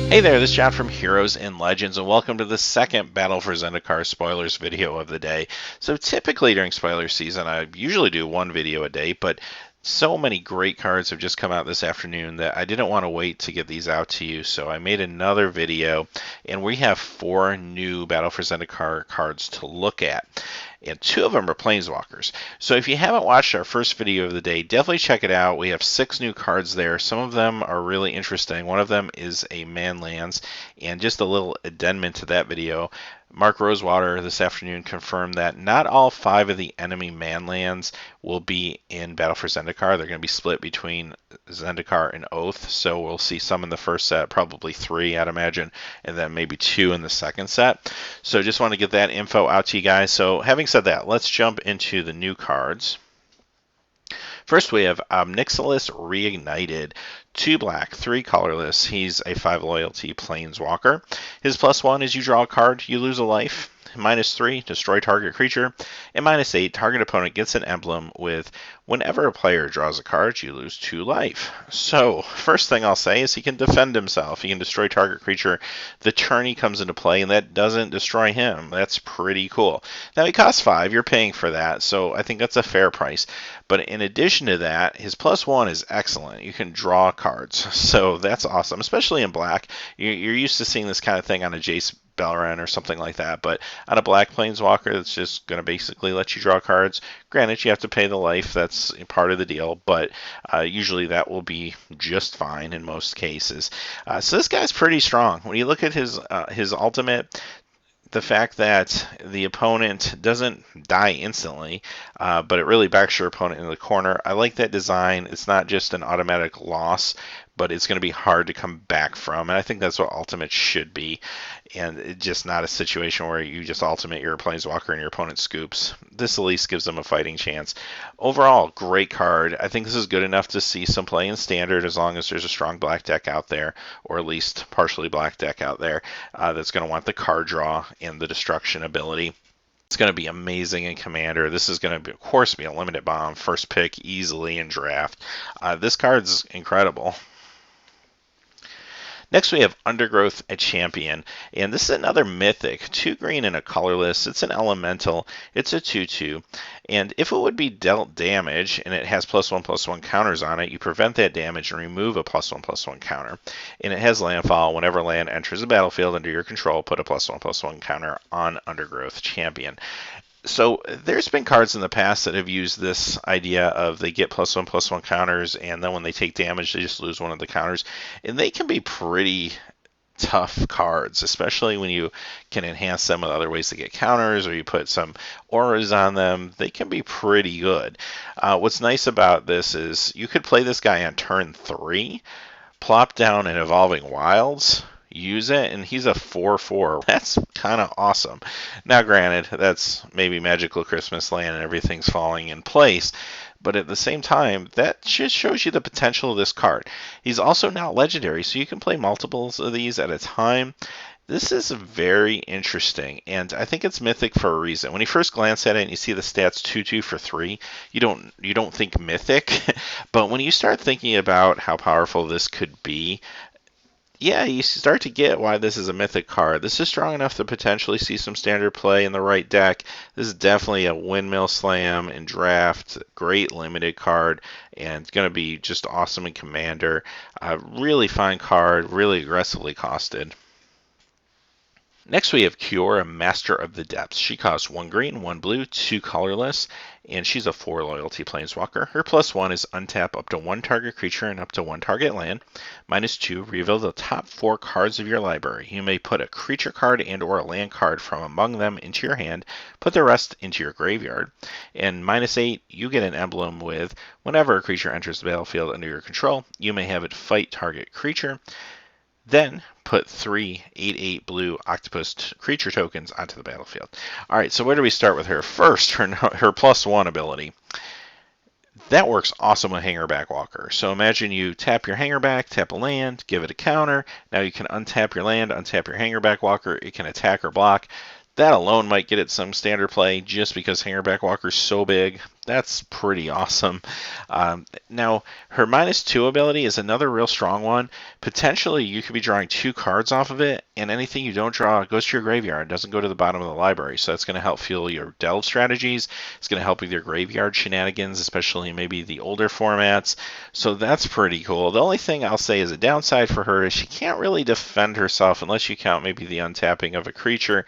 Hey there, this is John from Heroes and Legends, and welcome to the second Battle for Zendikar spoilers video of the day. So typically during spoiler season, I usually do one video a day, but so many great cards have just come out this afternoon that I didn't want to wait to get these out to you, so I made another video, and we have 4 new Battle for Zendikar cards to look at. And 2 of them are Planeswalkers. So if you haven't watched our first video of the day, definitely check it out. We have 6 new cards there. Some of them are really interesting. One of them is a Manlands, and just a little addendum to that video. Mark Rosewater this afternoon confirmed that not all 5 of the enemy Manlands will be in Battle for Zendikar. They're going to be split between Zendikar and Oath, so we'll see some in the first set, probably 3 I'd imagine, and then maybe 2 in the second set. So just want to get that info out to you guys. So having said that, let's jump into the new cards. First, we have Nixilis Reignited. 2 black, 3 colorless. He's a 5 loyalty planeswalker. His +1 is you draw a card, you lose a life. -3, destroy target creature. And -8, target opponent gets an emblem with whenever a player draws a card, you lose 2 life. So, first thing I'll say is he can defend himself. He can destroy target creature the turn he comes into play, and that doesn't destroy him. That's pretty cool. Now, he costs 5. You're paying for that, so I think that's a fair price. But in addition to that, his +1 is excellent. You can draw cards, so that's awesome, especially in black. You're used to seeing this kind of thing on a Jace Beleren or something like that, but on a black planeswalker that's just going to basically let you draw cards. Granted, you have to pay the life, that's part of the deal, but usually that will be just fine in most cases. So this guy's pretty strong. When you look at his ultimate, the fact that the opponent doesn't die instantly, but it really backs your opponent into the corner. I like that design. It's not just an automatic loss, but it's going to be hard to come back from, and I think that's what ultimate should be, and it's just not a situation where you just ultimate your planeswalker and your opponent scoops. This at least gives them a fighting chance. Overall, great card. I think this is good enough to see some play in standard as long as there's a strong black deck out there, or at least partially black deck out there, that's going to want the card draw and the destruction ability. It's going to be amazing in Commander. This is going to, of course, be a limited bomb. First pick easily in Draft. This card's incredible. Next, we have Undergrowth, a champion, and this is another mythic. 2 green and a colorless. It's an elemental. It's a 2/2, and if it would be dealt damage and it has +1/+1 counters on it, you prevent that damage and remove a +1/+1 counter. And it has landfall. Whenever land enters the battlefield under your control, put a +1/+1 counter on Undergrowth champion. So there's been cards in the past that have used this idea of they get +1/+1 counters, and then when they take damage, they just lose one of the counters. And they can be pretty tough cards, especially when you can enhance them with other ways to get counters, or you put some auras on them. They can be pretty good. What's nice about this is you could play this guy on turn 3, plop down an Evolving Wilds, use it, and he's a 4/4. That's kind of awesome. Now, granted, that's maybe Magical Christmas Land and everything's falling in place, but at the same time, that just shows you the potential of this card. He's also not legendary, so you can play multiples of these at a time. This is very interesting, and I think it's mythic for a reason. When you first glance at it and you see the stats 2/2 for 3, you don't think mythic, but when you start thinking about how powerful this could be, yeah, you start to get why this is a mythic card. This is strong enough to potentially see some standard play in the right deck. This is definitely a windmill slam in Draft. Great limited card, and it's going to be just awesome in Commander. Really fine card, really aggressively costed. Next, we have Kiora, Master of the Depths. She costs 1 green, 1 blue, 2 colorless, and she's a 4 loyalty planeswalker. Her +1 is untap up to 1 target creature and up to 1 target land. -2, reveal the top 4 cards of your library. You may put a creature card and or a land card from among them into your hand. Put the rest into your graveyard. And -8, you get an emblem with whenever a creature enters the battlefield under your control, you may have it fight target creature. Then put 3 8/8 blue octopus creature tokens onto the battlefield. All right, so where do we start with her? First, her +1 ability. That works awesome with Hangerback Walker. So imagine you tap your Hangerback, tap a land, give it a counter. Now you can untap your land, untap your Hangerback Walker. It can attack or block. That alone might get it some standard play just because Hangerback Walker is so big. That's pretty awesome. Now, her -2 ability is another real strong one. Potentially, you could be drawing 2 cards off of it, and anything you don't draw goes to your graveyard. It doesn't go to the bottom of the library. So that's going to help fuel your delve strategies. It's going to help with your graveyard shenanigans, especially maybe the older formats. So that's pretty cool. The only thing I'll say is a downside for her is she can't really defend herself unless you count maybe the untapping of a creature.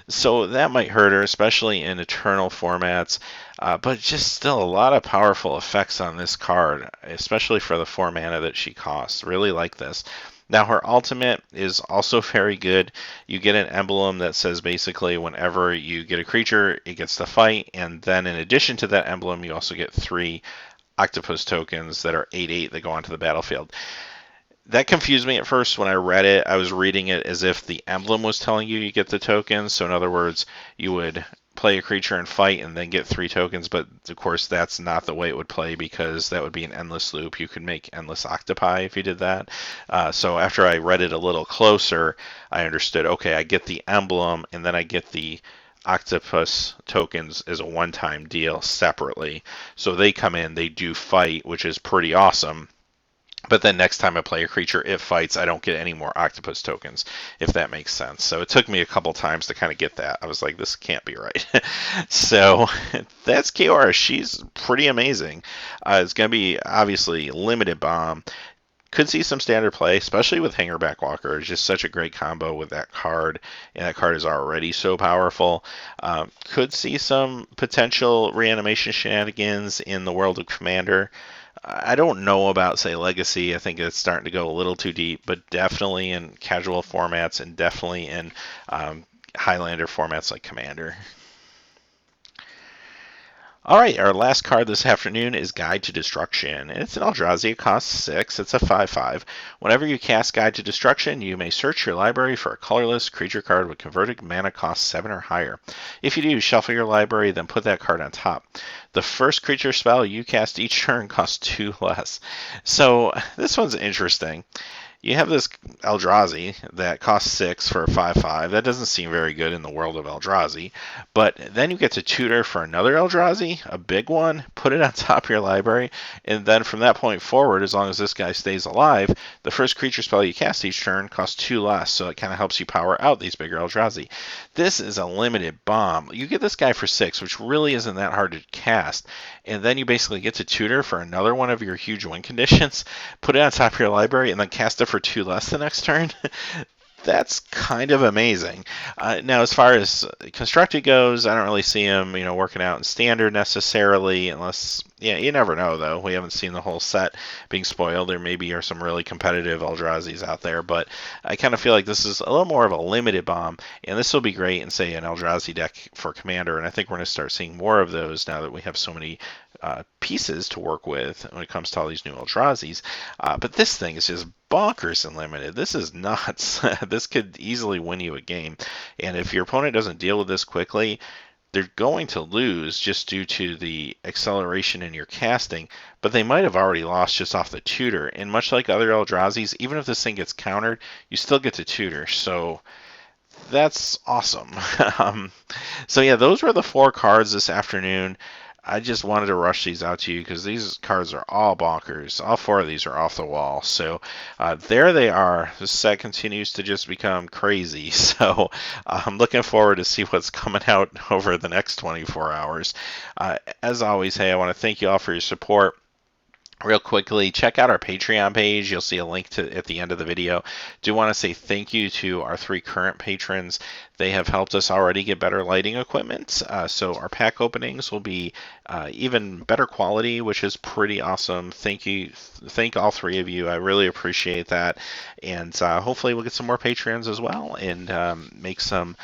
So that might hurt her, especially in Eternal formats. But just still a lot of powerful effects on this card, especially for the 4 mana that she costs. Really like this. Now her ultimate is also very good. You get an emblem that says basically whenever you get a creature, it gets to fight, and then in addition to that emblem, you also get 3 octopus tokens that are 8/8 that go onto the battlefield. That confused me at first when I read it. I was reading it as if the emblem was telling you get the tokens. So in other words, you would play a creature and fight and then get 3 tokens, but of course that's not the way it would play because that would be an endless loop. You could make endless octopi if you did that. So after I read it a little closer, I understood, okay, I get the emblem and then I get the octopus tokens as a one-time deal separately. So they come in, they do fight, which is pretty awesome. But then next time I play a creature, it fights, I don't get any more octopus tokens, if that makes sense. So it took me a couple times to kind of get that. I was like, this can't be right. So that's Kiora. She's pretty amazing. It's going to be, obviously, limited bomb. Could see some standard play, especially with Hangerback Walker. It's just such a great combo with that card, and that card is already so powerful. Could see some potential reanimation shenanigans in the world of Commander. I don't know about, say, Legacy. I think it's starting to go a little too deep, but definitely in casual formats and definitely in Highlander formats like Commander. Alright, our last card this afternoon is Guide to Destruction. It's an Eldrazi. It costs 6. It's a 5/5. Whenever you cast Guide to Destruction, you may search your library for a colorless creature card with converted mana cost 7 or higher. If you do, shuffle your library, then put that card on top. The first creature spell you cast each turn costs 2 less. So this one's interesting. You have this Eldrazi that costs 6 for a 5/5. That doesn't seem very good in the world of Eldrazi. But then you get to tutor for another Eldrazi, a big one, put it on top of your library, and then from that point forward, as long as this guy stays alive, the first creature spell you cast each turn costs 2 less, so it kind of helps you power out these bigger Eldrazi. This is a limited bomb. You get this guy for 6, which really isn't that hard to cast, and then you basically get to tutor for another one of your huge win conditions, put it on top of your library, and then cast it for 2 less the next turn. That's kind of amazing. Now, as far as constructed goes, I don't really see him, working out in standard necessarily, unless, you never know, though. We haven't seen the whole set being spoiled. There maybe are some really competitive Eldrazi's out there, but I kind of feel like this is a little more of a limited bomb, and this will be great in, say, an Eldrazi deck for Commander, and I think we're going to start seeing more of those now that we have so many pieces to work with when it comes to all these new Eldrazi's. But this thing is just bonkers and limited. This is nuts. This could easily win you a game. And if your opponent doesn't deal with this quickly, they're going to lose just due to the acceleration in your casting, but they might have already lost just off the tutor. And much like other Eldrazi's, even if this thing gets countered, you still get to tutor. So that's awesome. So yeah, those were the 4 cards this afternoon. I just wanted to rush these out to you because these cards are all bonkers. All 4 of these are off the wall. So there they are. This set continues to just become crazy. So I'm looking forward to see what's coming out over the next 24 hours. As always, hey, I want to thank you all for your support. Real quickly, check out our Patreon page. You'll see a link to at the end of the video. Do want to say thank you to our 3 current patrons. They have helped us already get better lighting equipment. So our pack openings will be even better quality, which is pretty awesome. Thank you. Thank all 3 of you. I really appreciate that. And hopefully we'll get some more Patreons as well and make some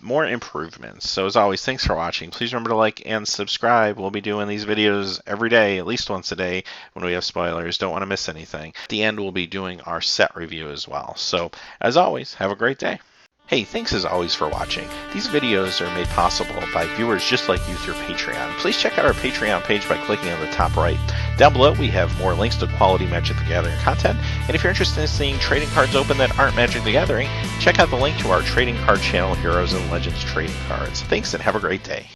more improvements. So as always, thanks for watching. Please remember to like and subscribe. We'll be doing these videos every day, at least once a day when we have spoilers. Don't want to miss anything. At the end, we'll be doing our set review as well. So as always, have a great day. Hey, thanks as always for watching. These videos are made possible by viewers just like you through Patreon. Please check out our Patreon page by clicking on the top right. Down below, we have more links to quality Magic the Gathering content. And if you're interested in seeing trading cards open that aren't Magic the Gathering, check out the link to our trading card channel, Heroes and Legends Trading Cards. Thanks and have a great day.